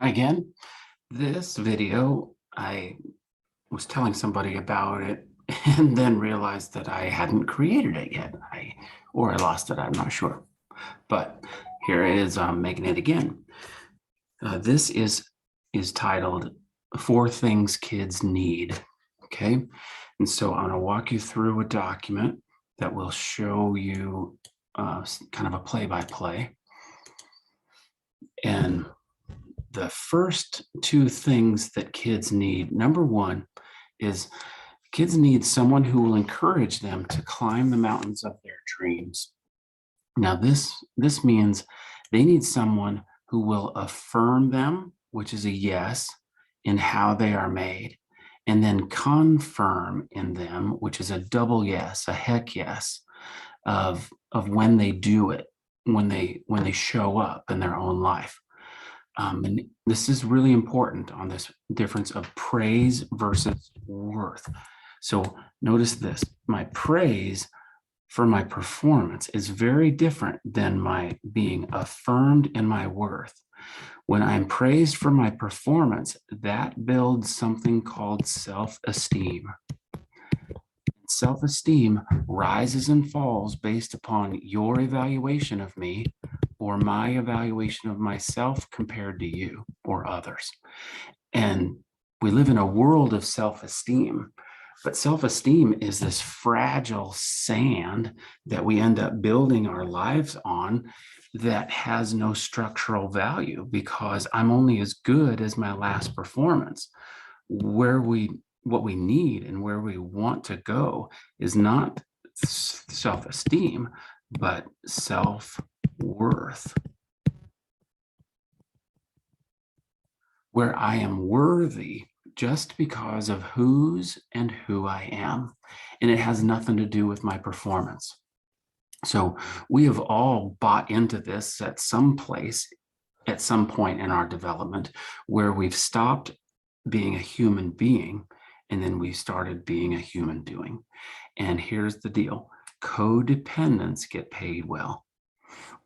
Again, this video, I was telling somebody about it and then realized that I hadn't created it yet. Or I lost it, I'm not sure. But here it is, I'm making it again. This is titled Four Things Kids Need. Okay. And so I'm going to walk you through a document that will show you kind of a play-by-play. And the first two things that kids need, number one, is kids need someone who will encourage them to climb the mountains of their dreams. Now, this means they need someone who will affirm them, which is a yes, in how they are made, and then confirm in them, which is a double yes, a heck yes, of when they do it, when they show up in their own life. And this is really important on this difference of praise versus worth. So notice this, my praise for my performance is very different than my being affirmed in my worth. When I'm praised for my performance, that builds something called self-esteem. Self-esteem rises and falls based upon your evaluation of me or my evaluation of myself compared to you or others. And we live in a world of self-esteem, but self-esteem is this fragile sand that we end up building our lives on that has no structural value because I'm only as good as my last performance. What we need and where we want to go is not self-esteem, but self-worth, where I am worthy just because of whose and who I am. And it has nothing to do with my performance. So we have all bought into this at some place, at some point in our development, where we've stopped being a human being and then we started being a human doing. And here's the deal. Codependents get paid well.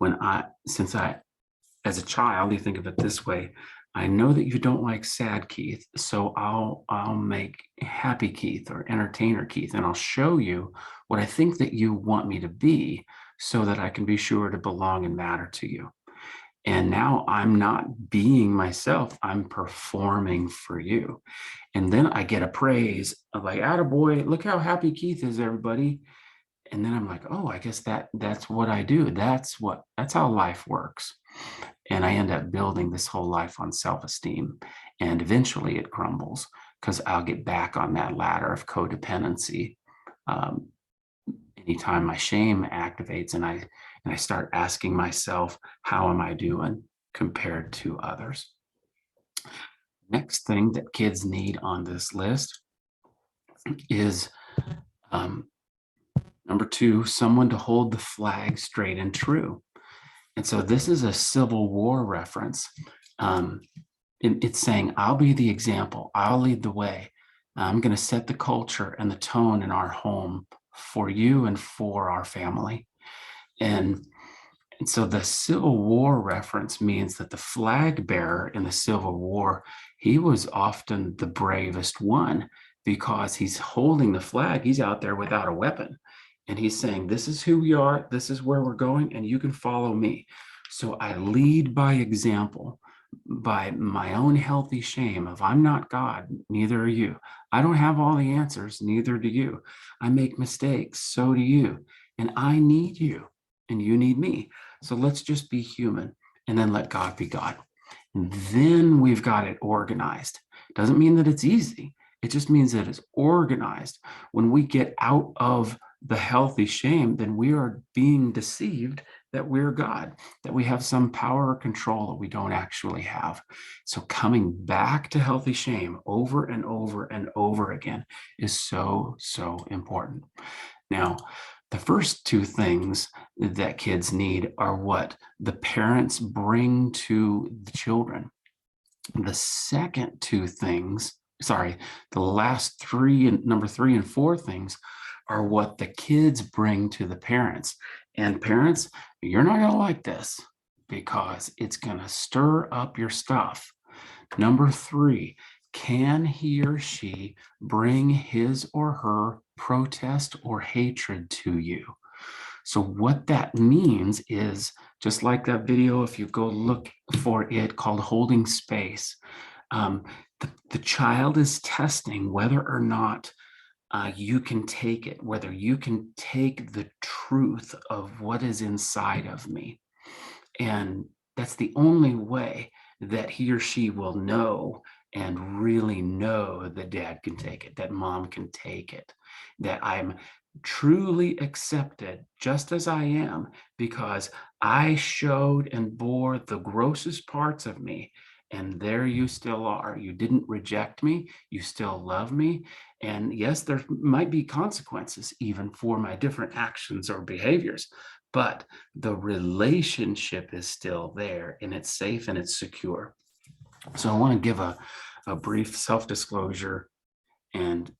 As a child, you think of it this way, I know that you don't like sad Keith, so I'll make happy Keith or entertainer Keith, and I'll show you what I think that you want me to be so that I can be sure to belong and matter to you. And now I'm not being myself, I'm performing for you. And then I get a praise of like, attaboy, look how happy Keith is, everybody. And then I'm like, oh, I guess that's what I do. That's how life works. And I end up building this whole life on self-esteem. And eventually it crumbles because I'll get back on that ladder of codependency. Anytime my shame activates and I start asking myself, how am I doing compared to others? Next thing that kids need on this list is number two, someone to hold the flag straight and true. And so this is a Civil War reference. It's saying, I'll be the example. I'll lead the way. I'm going to set the culture and the tone in our home for you and for our family. And so the Civil War reference means that the flag bearer in the Civil War, he was often the bravest one because he's holding the flag. He's out there without a weapon. And he's saying, this is who we are, this is where we're going, and you can follow me. So I lead by example, by my own healthy shame of I'm not God, neither are you. I don't have all the answers, neither do you. I make mistakes, so do you. And I need you, and you need me. So let's just be human, and then let God be God. And then we've got it organized. Doesn't mean that it's easy. It just means that it's organized. When we get out of the healthy shame, then we are being deceived that we're God, that we have some power or control that we don't actually have. So coming back to healthy shame over and over and over again is so, so important. Now, the first two things that kids need are what the parents bring to the children. The second two things, the last three, number three and four things are what the kids bring to the parents. And parents, you're not going to like this because it's going to stir up your stuff. Number 3, can he or she bring his or her protest or hatred to you? So what that means is, just like that video, if you go look for it, called Holding Space, the child is testing whether or not you can take it, whether you can take the truth of what is inside of me. And that's the only way that he or she will know and really know that dad can take it, that mom can take it, that I'm truly accepted just as I am, because I showed and bore the grossest parts of me. And there you still are. You didn't reject me. You still love me. And yes, there might be consequences even for my different actions or behaviors, but the relationship is still there, and it's safe and it's secure. So I want to give a brief self-disclosure, and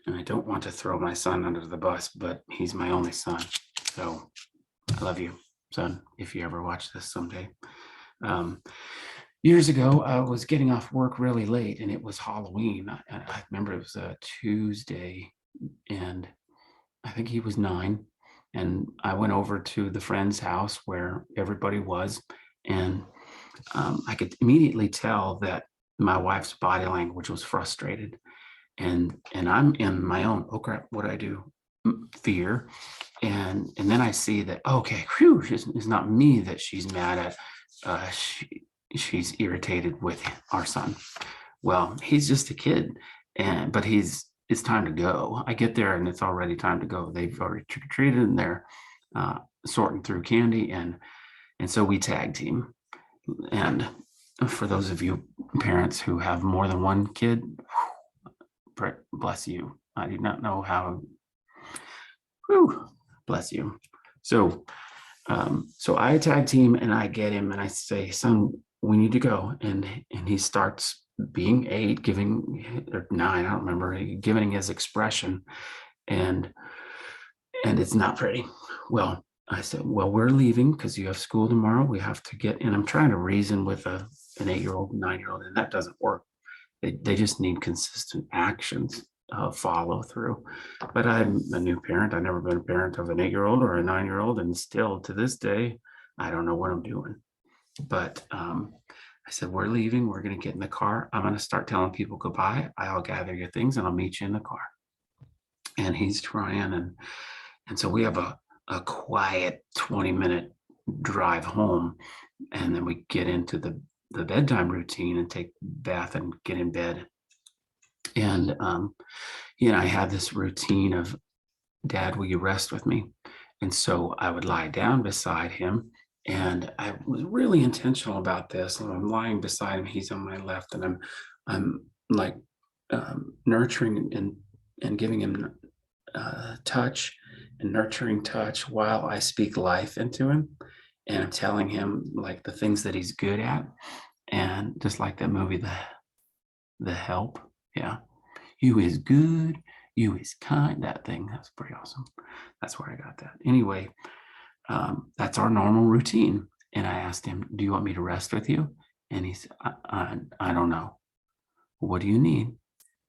I don't want to throw my son under the bus, but he's my only son. So I love you, son, if you ever watch this someday. Years ago, I was getting off work really late, and it was Halloween. I remember it was a Tuesday, and I think he was 9. And I went over to the friend's house where everybody was. And I could immediately tell that my wife's body language was frustrated. And I'm in my own, oh crap, what do I do? Fear. And then I see that, okay, whew, it's not me that she's mad at. She's irritated with our son. Well, he's just a kid, but it's time to go. I get there and it's already time to go. They've already trick-or-treated and they're sorting through candy, and so we tag team. And for those of you parents who have more than one kid, bless you. I do not know how. Bless you. So I tag team and I get him and I say, son, we need to go. And he starts being 8, giving, or 9, I don't remember, giving his expression, and it's not pretty. Well, I said, well, we're leaving because you have school tomorrow. We have to get, and I'm trying to reason with an 8-year-old, 9-year-old, and that doesn't work. They just need consistent actions, follow through. But I'm a new parent. I've never been a parent of an 8-year-old or a 9-year-old, and still to this day, I don't know what I'm doing. But I said, we're leaving. We're going to get in the car. I'm going to start telling people goodbye. I'll gather your things and I'll meet you in the car. And he's trying. And so we have a quiet 20-minute drive home. And then we get into the bedtime routine and take a bath and get in bed. And he and I had this routine of, Dad, will you rest with me? And so I would lie down beside him. And I was really intentional about this. And I'm lying beside him. He's on my left, and I'm like nurturing and giving him touch and nurturing touch while I speak life into him. And I'm telling him like the things that he's good at. And just like that movie, The Help. Yeah. You is good. You is kind. That thing. That's pretty awesome. That's where I got that. Anyway, that's our normal routine. And I asked him, do you want me to rest with you? And he said, I don't know. What do you need? He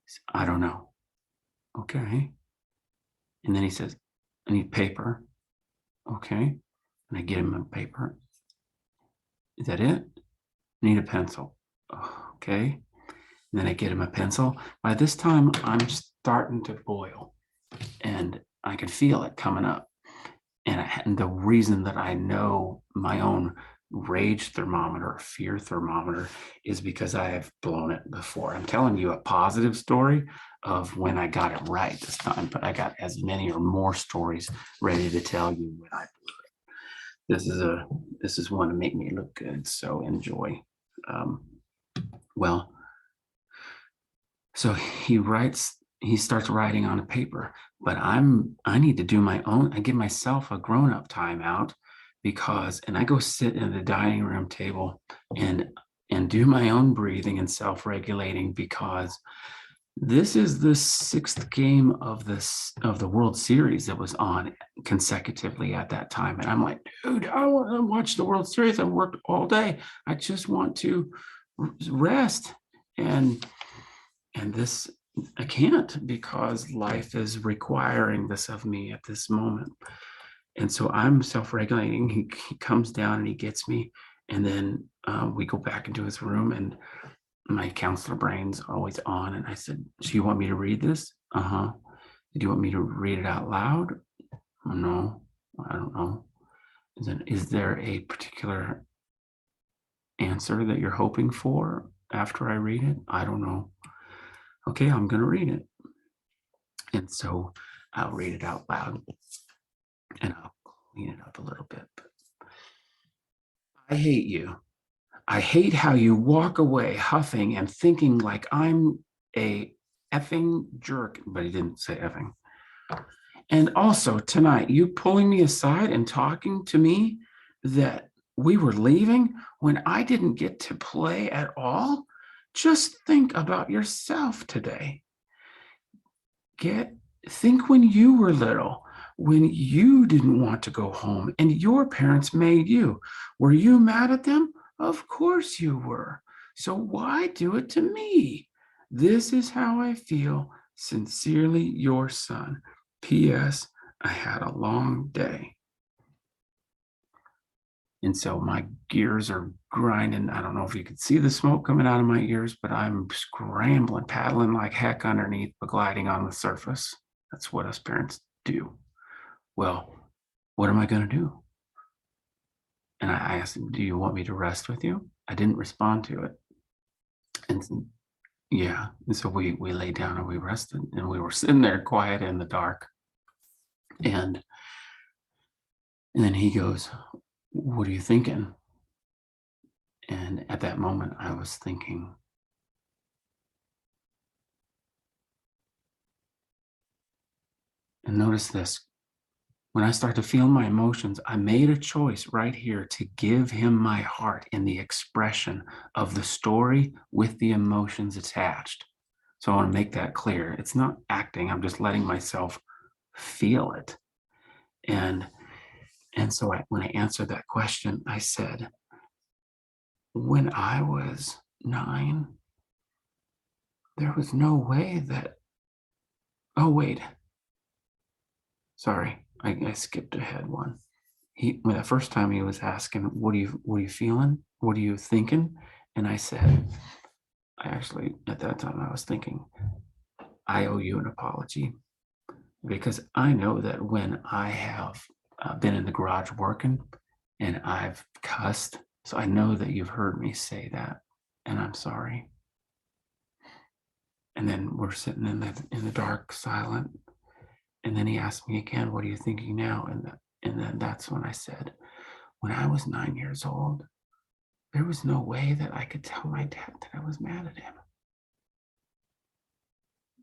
said, I don't know. Okay. And then he says, I need paper. Okay. And I get him a paper. Is that it? I need a pencil. Okay. And then I get him a pencil. By this time, I'm starting to boil, and I can feel it coming up. And the reason that I know my own rage thermometer, fear thermometer, is because I have blown it before. I'm telling you a positive story of when I got it right this time, but I got as many or more stories ready to tell you when I blew it. This is one to make me look good, so enjoy. So he starts writing on a paper, but I need to do my own. I give myself a grown-up timeout and I go sit at the dining room table and do my own breathing and self-regulating, because this is the 6th game of the World Series that was on consecutively at that time. And I'm like, dude, I want to watch the World Series. I worked all day. I just want to rest. And this, I can't, because life is requiring this of me at this moment. And so I'm self-regulating. He comes down and he gets me, and then we go back into his room, and my counselor brain's always on. And I said, "So you want me to read this?" Uh-huh. "Do you want me to read it out loud?" "No, I don't know." And then, "Is there a particular answer that you're hoping for after I read it?" "I don't know." "Okay, I'm going to read it." And so I'll read it out loud, and I'll clean it up a little bit. "I hate you. I hate how you walk away huffing and thinking like I'm a effing jerk," but he didn't say effing. "And also tonight, you pulling me aside and talking to me that we were leaving when I didn't get to play at all. Just think about yourself today. Think when you were little, when you didn't want to go home and your parents made you. Were you mad at them? Of course you were. So why do it to me? This is how I feel. Sincerely, your son. P.S. I had a long day." And so my gears are grinding. I don't know if you could see the smoke coming out of my ears, but I'm scrambling, paddling like heck underneath, but gliding on the surface. That's what us parents do. Well, what am I going to do? And I asked him, "Do you want me to rest with you?" I didn't respond to it. And yeah. And so we lay down and we rested, and we were sitting there quiet in the dark. And then he goes, "What are you thinking?" And at that moment, I was thinking, and notice this, when I start to feel my emotions, I made a choice right here to give him my heart in the expression of the story with the emotions attached. So I want to make that clear. It's not acting. I'm just letting myself feel it. And so when I answered that question, I said, when I was 9, there was no way that, oh, wait, sorry, I skipped ahead one. When the first time he was asking, what are you feeling? What are you thinking? And I said, at that time I was thinking, I owe you an apology, because I know that when I have been in the garage working and I've cussed, so I know that you've heard me say that, and I'm sorry. And then we're sitting in the dark, silent. And then he asked me again, "What are you thinking now?" And then that's when I said, when I was 9 years old, there was no way that I could tell my dad that I was mad at him.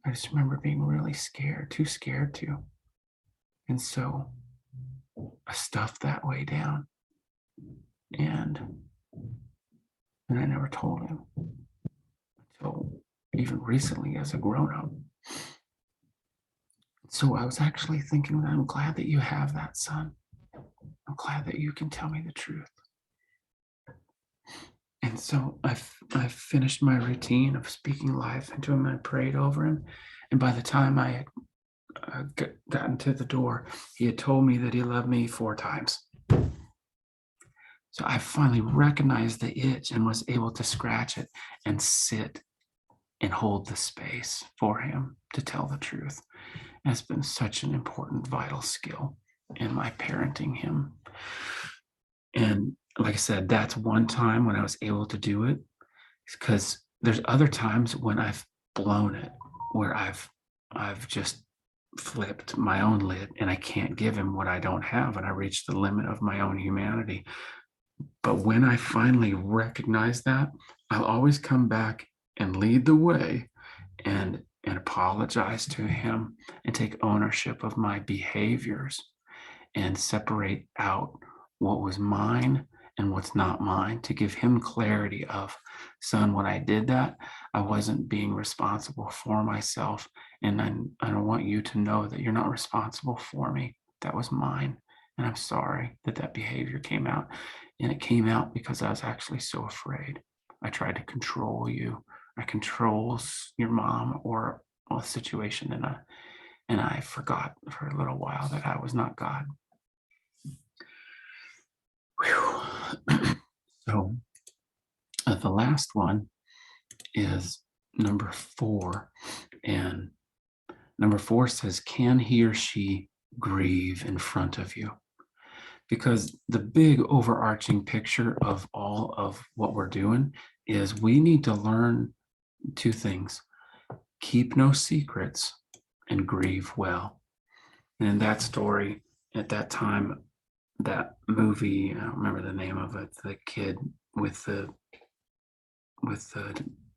I just remember being really scared, too scared to. And so I stuffed that way down. And I never told him until even recently as a grown up. So I was actually thinking that I'm glad that you have that, son. I'm glad that you can tell me the truth. And so I finished my routine of speaking life into him. I prayed over him. And by the time I had gotten to the door, he had told me that he loved me 4 times. So I finally recognized the itch and was able to scratch it and sit and hold the space for him to tell the truth. And it's been such an important, vital skill in my parenting him. And like I said, that's one time when I was able to do it, because there's other times when I've blown it, where I've just flipped my own lid and I can't give him what I don't have, and I reach the limit of my own humanity. But when I finally recognize that, I'll always come back and lead the way and apologize to him and take ownership of my behaviors and separate out what was mine and what's not mine, to give him clarity of, son, when I did that, I wasn't being responsible for myself. And I don't want you to know that you're not responsible for me. That was mine. And I'm sorry that behavior came out. And it came out because I was actually so afraid. I tried to control you. I control your mom or a situation, and I forgot for a little while that I was not God. Whew. So the last one is number 4, and number 4 says, "Can he or she grieve in front of you?" Because the big overarching picture of all of what we're doing is we need to learn 2 things: keep no secrets and grieve well. And in that story, at that time, that movie, I don't remember the name of it, the kid with the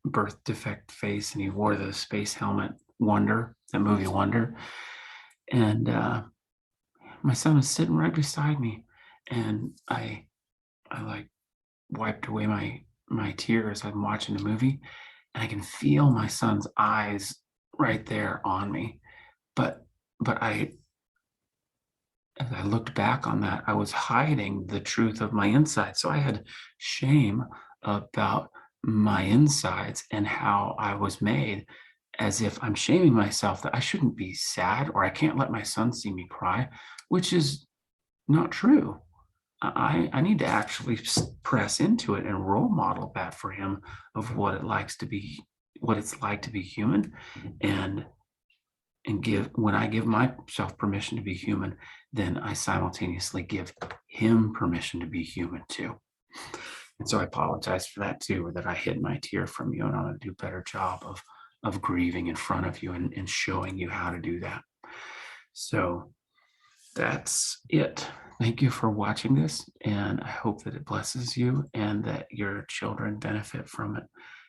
birth defect face, and he wore the space helmet, Wonder, that movie Wonder. And my son was sitting right beside me, and I like wiped away my tears. I'm watching the movie, and I can feel my son's eyes right there on me. But I as I looked back on that, I was hiding the truth of my insides. So I had shame about my insides and how I was made, as if I'm shaming myself that I shouldn't be sad or I can't let my son see me cry, which is not true. I need to actually press into it and role model that for him of what it's like to be human, and give when I give myself permission to be human, then I simultaneously give him permission to be human too. And so I apologize for that too, that I hid my tear from you, and I'm going to do a better job of grieving in front of you and showing you how to do that. So that's it. Thank you for watching this, and I hope that it blesses you and that your children benefit from it,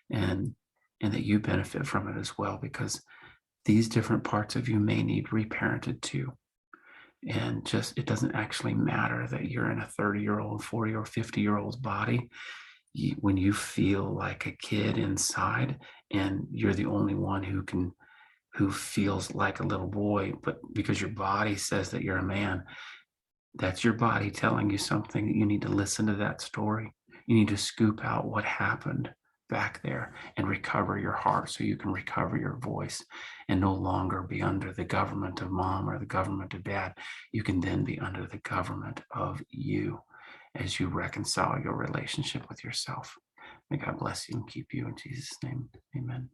and that you benefit from it as well, because these different parts of you may need reparented too. And just, it doesn't actually matter that you're in a 30-year-old, 40 or 50-year-old's body. When you feel like a kid inside and you're the only one who feels like a little boy, but because your body says that you're a man, that's your body telling you something. You need to listen to that story. You need to scoop out what happened back there and recover your heart so you can recover your voice and no longer be under the government of mom or the government of dad. You can then be under the government of you as you reconcile your relationship with yourself. May God bless you and keep you in Jesus' name. Amen.